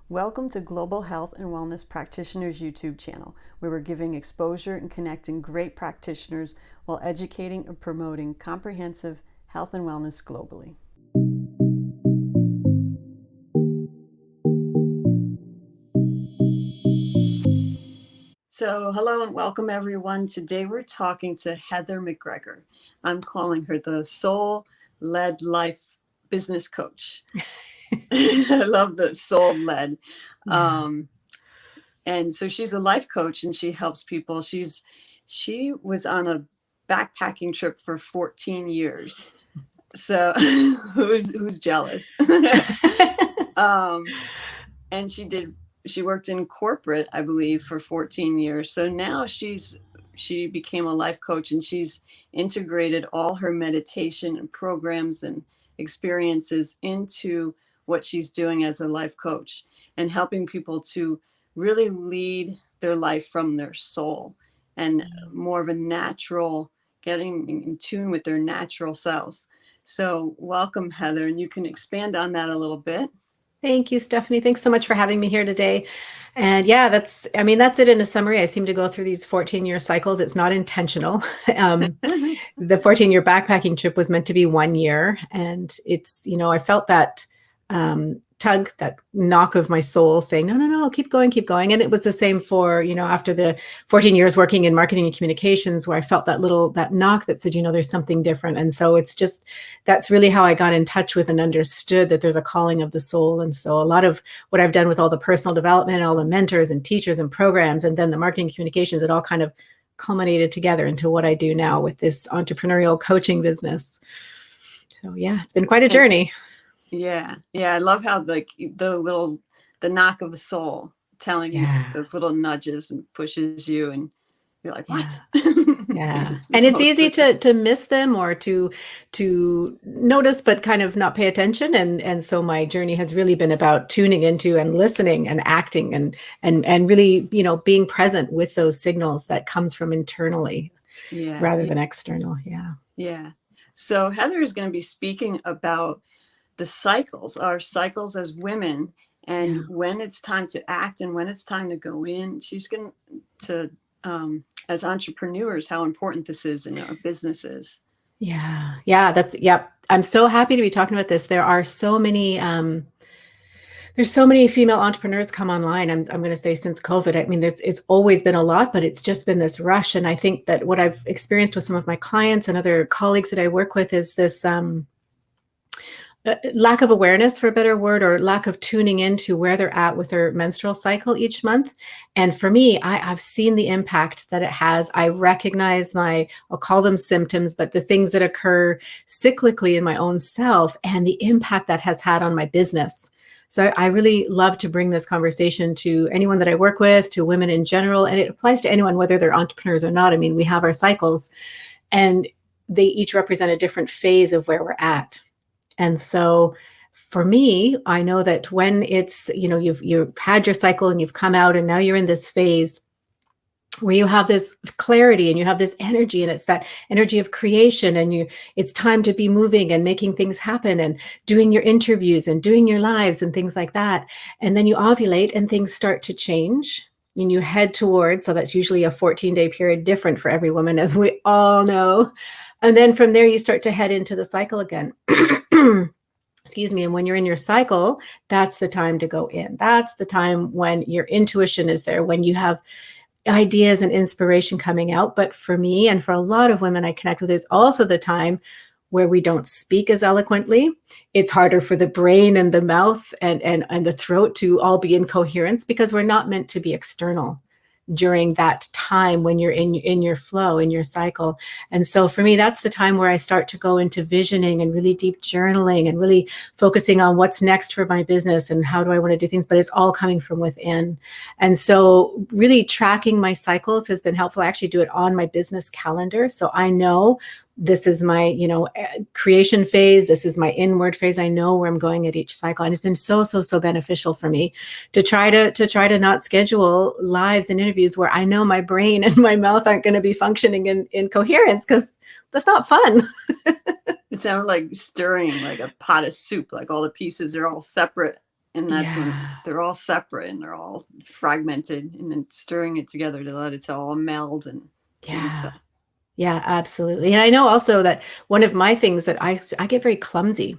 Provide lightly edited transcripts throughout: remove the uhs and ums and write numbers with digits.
Welcome to Global Health and Wellness Practitioners YouTube channel, where we're giving exposure and connecting great practitioners while educating and promoting comprehensive health and wellness globally. So hello and welcome everyone. Today we're talking to Heather McGregor. I'm calling her the soul-led life business coach. I love the soul-led. Yeah. And so she's a life coach and she helps people. She was on a backpacking trip for 14 years. So who's jealous? And she worked in corporate, I believe, for 14 years. So now she became a life coach and she's integrated all her meditation and programs and experiences into what she's doing as a life coach and helping people to really lead their life from their soul and more of a natural, getting in tune with their natural selves. So welcome, Heather, and you can expand on that a little bit. Thank you, Stephanie. Thanks so much for having me here today. And yeah, that's it in a summary. I seem to go through these 14-year cycles. It's not intentional. The 14-year backpacking trip was meant to be 1 year. And it's, I felt that tug, that knock of my soul saying, no, keep going, keep going. And it was the same for, after the 14 years working in marketing and communications, where I felt that knock that said, there's something different. And so that's really how I got in touch with and understood that there's a calling of the soul. And so a lot of what I've done with all the personal development, all the mentors and teachers and programs, and then the marketing communications, it all kind of culminated together into what I do now with this entrepreneurial coaching business. So yeah, it's been quite a journey. Yeah. I love how the knock of the soul telling you those little nudges and pushes you, and you're like, what? Yeah. And it's easy to miss them or to notice, but kind of not pay attention. And so my journey has really been about tuning into and listening and acting and really, being present with those signals that comes from internally rather than external. Yeah. Yeah. So Heather is going to be speaking about the cycles, our cycles as women, and when it's time to act and when it's time to go in. She's going to, as entrepreneurs, how important this is in our businesses. Yeah. I'm so happy to be talking about this. There are so many, there's so many female entrepreneurs come online. I'm going to say since COVID. I mean, it's always been a lot, but it's just been this rush. And I think that what I've experienced with some of my clients and other colleagues that I work with is this, lack of awareness, for a better word, or lack of tuning into where they're at with their menstrual cycle each month. And for me, I've seen the impact that it has. I recognize I'll call them symptoms, but the things that occur cyclically in my own self and the impact that has had on my business. So I really love to bring this conversation to anyone that I work with, to women in general, and it applies to anyone, whether they're entrepreneurs or not. I mean, we have our cycles and they each represent a different phase of where we're at. And so for me, I know that when it's, you've had your cycle and you've come out and now you're in this phase where you have this clarity and you have this energy, and it's that energy of creation, and it's time to be moving and making things happen and doing your interviews and doing your lives and things like that. And then you ovulate and things start to change. And you head towards, so that's usually a 14-day period, different for every woman, as we all know. And then from there, you start to head into the cycle again. Excuse me. And when you're in your cycle, that's the time to go in. That's the time when your intuition is there, when you have ideas and inspiration coming out. But for me, and for a lot of women I connect with, is also the time where we don't speak as eloquently. It's harder for the brain and the mouth and the throat to all be in coherence, because we're not meant to be external during that time when you're in your flow, in your cycle. And so for me, that's the time where I start to go into visioning and really deep journaling and really focusing on what's next for my business and how do I want to do things, but it's all coming from within. And so really tracking my cycles has been helpful. I actually do it on my business calendar. So I know this is my, creation phase. This is my inward phase. I know where I'm going at each cycle. And it's been so beneficial for me to try to not schedule lives and interviews where I know my brain and my mouth aren't going to be functioning in coherence, because that's not fun. It sounded like stirring like a pot of soup, like all the pieces are all separate And that's when Yeah. they're all separate and they're all fragmented, and then stirring it together to let it all meld and see each Yeah. other. Yeah, absolutely. And I know also that one of my things that I get very clumsy.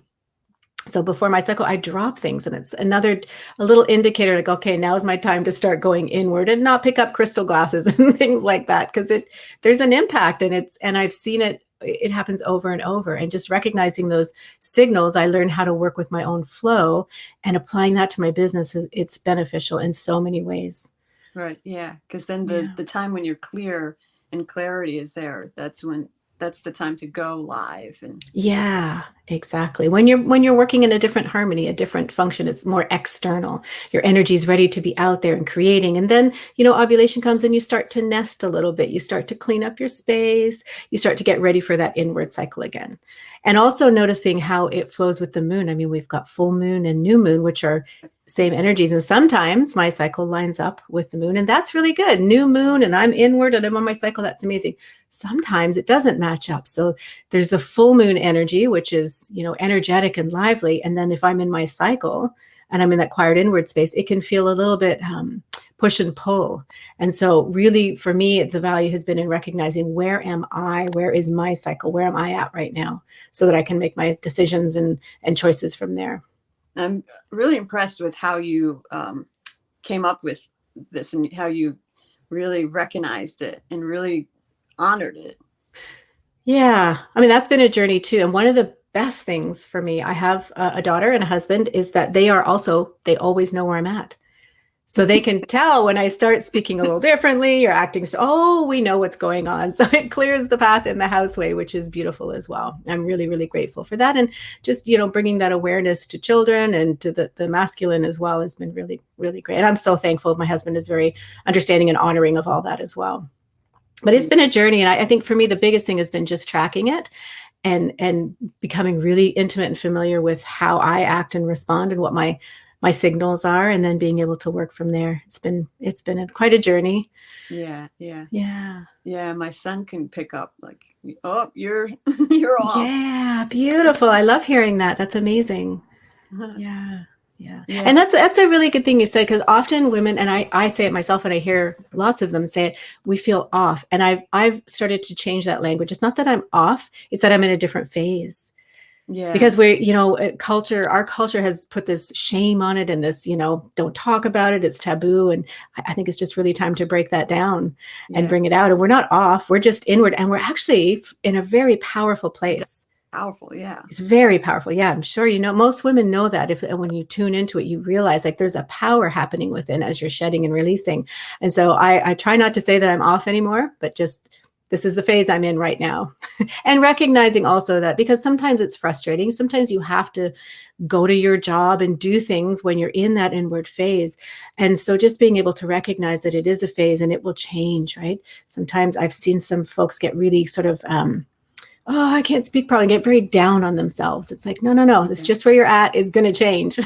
So before my cycle, I drop things, and it's another a little indicator like, okay, now's my time to start going inward and not pick up crystal glasses and things like that, because there's an impact, and I've seen it happens over and over, and just recognizing those signals, I learn how to work with my own flow, and applying that to my business it's beneficial in so many ways. Right. Yeah. Because then Yeah. the time when you're clear and clarity is there, that's the time to go live. And Yeah, exactly. When you're working in a different harmony, a different function, it's more external. Your energy is ready to be out there and creating. And then, ovulation comes and you start to nest a little bit. You start to clean up your space. You start to get ready for that inward cycle again. And also noticing how it flows with the moon. I mean, we've got full moon and new moon, which are same energies. And sometimes my cycle lines up with the moon, and that's really good. New moon, and I'm inward and I'm on my cycle. That's amazing. Sometimes it doesn't match up. So there's the full moon energy, which is, energetic and lively. And then if I'm in my cycle and I'm in that quiet inward space, it can feel a little bit push and pull. And so really for me, the value has been in recognizing, where am I? Where is my cycle? Where am I at right now? So that I can make my decisions and choices from there. I'm really impressed with how you came up with this and how you really recognized it and really honored it. Yeah. I mean, that's been a journey too. And one of the best things for me, I have a daughter and a husband, is that they always know where I'm at. So they can tell when I start speaking a little differently or acting, we know what's going on. So it clears the path in the houseway, which is beautiful as well. I'm really, really grateful for that. And just, bringing that awareness to children and to the masculine as well has been really, really great. And I'm so thankful. My husband is very understanding and honoring of all that as well. But it's been a journey. And I think for me, the biggest thing has been just tracking it and becoming really intimate and familiar with how I act and respond and what my signals are, and then being able to work from there. It's been quite a journey. Yeah. Yeah. Yeah. Yeah. My son can pick up like, oh, you're off. Yeah. Beautiful. I love hearing that. That's amazing. Yeah. Yeah. And that's a really good thing you said, because often women, and I say it myself, and I hear lots of them say it, we feel off. And I've started to change that language. It's not that I'm off, it's that I'm in a different phase. Yeah. Because our culture has put this shame on it, and this, don't talk about it. It's taboo. And I think it's just really time to break that down and bring it out. And we're not off, we're just inward, and we're actually in a very powerful place. Powerful. Yeah. It's very powerful. Yeah. I'm sure, most women know that when you tune into it, you realize like there's a power happening within as you're shedding and releasing. And so I try not to say that I'm off anymore, but just, this is the phase I'm in right now. And recognizing also that, because sometimes it's frustrating. Sometimes you have to go to your job and do things when you're in that inward phase. And so just being able to recognize that it is a phase and it will change, right? Sometimes I've seen some folks get really sort of, I can't speak probably, get very down on themselves. It's like, no, it's just where you're at. It's going to change.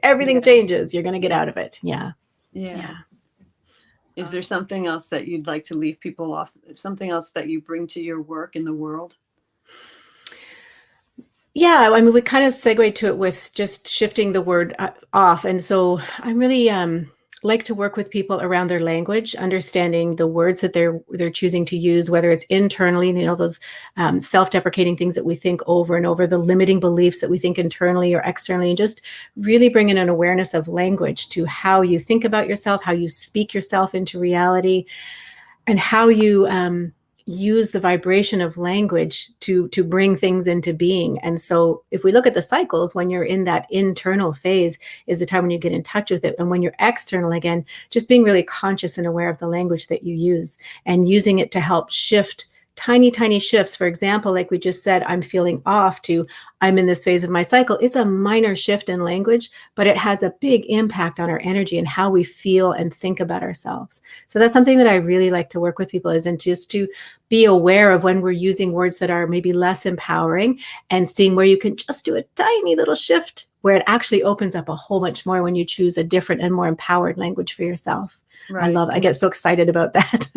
Everything changes. You're going to get out of it. Yeah. Yeah. Is there something else that you'd like to leave people off? Something else that you bring to your work in the world? Yeah. I mean, we kind of segue to it with just shifting the word off. And so I really like to work with people around their language, understanding the words that they're choosing to use, whether it's internally, those self-deprecating things that we think over and over, the limiting beliefs that we think internally or externally, and just really bringing an awareness of language to how you think about yourself, how you speak yourself into reality, and how you use the vibration of language to bring things into being. And so if we look at the cycles, when you're in that internal phase is the time when you get in touch with it. And when you're external, again, just being really conscious and aware of the language that you use and using it to help shift tiny, tiny shifts. For example, like we just said, I'm feeling off, to I'm in this phase of my cycle. It's a minor shift in language, but it has a big impact on our energy and how we feel and think about ourselves. So that's something that I really like to work with people, is and just to be aware of when we're using words that are maybe less empowering, and seeing where you can just do a tiny little shift where it actually opens up a whole bunch more when you choose a different and more empowered language for yourself. Right. I get so excited about that.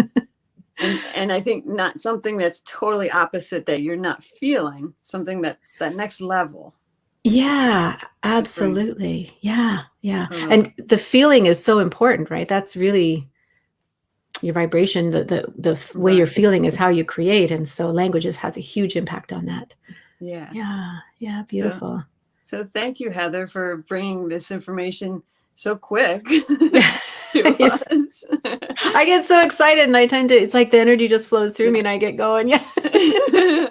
And I think not something that's totally opposite that you're not feeling, something that's that next level. Yeah, to bring absolutely. Yeah, yeah. a little. And the feeling is so important, right? That's really your vibration, the way you're Right. feeling is how you create. And so languages has a huge impact on that. Yeah. Yeah, yeah, So, beautiful. so thank you, Heather, for bringing this information so quick to You're us. I get so excited and I tend to, it's like the energy just flows through me and I get going. Yeah.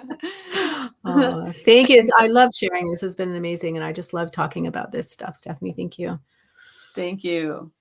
Oh, thank you. I love sharing. This has been amazing. And I just love talking about this stuff, Stephanie. Thank you. Thank you.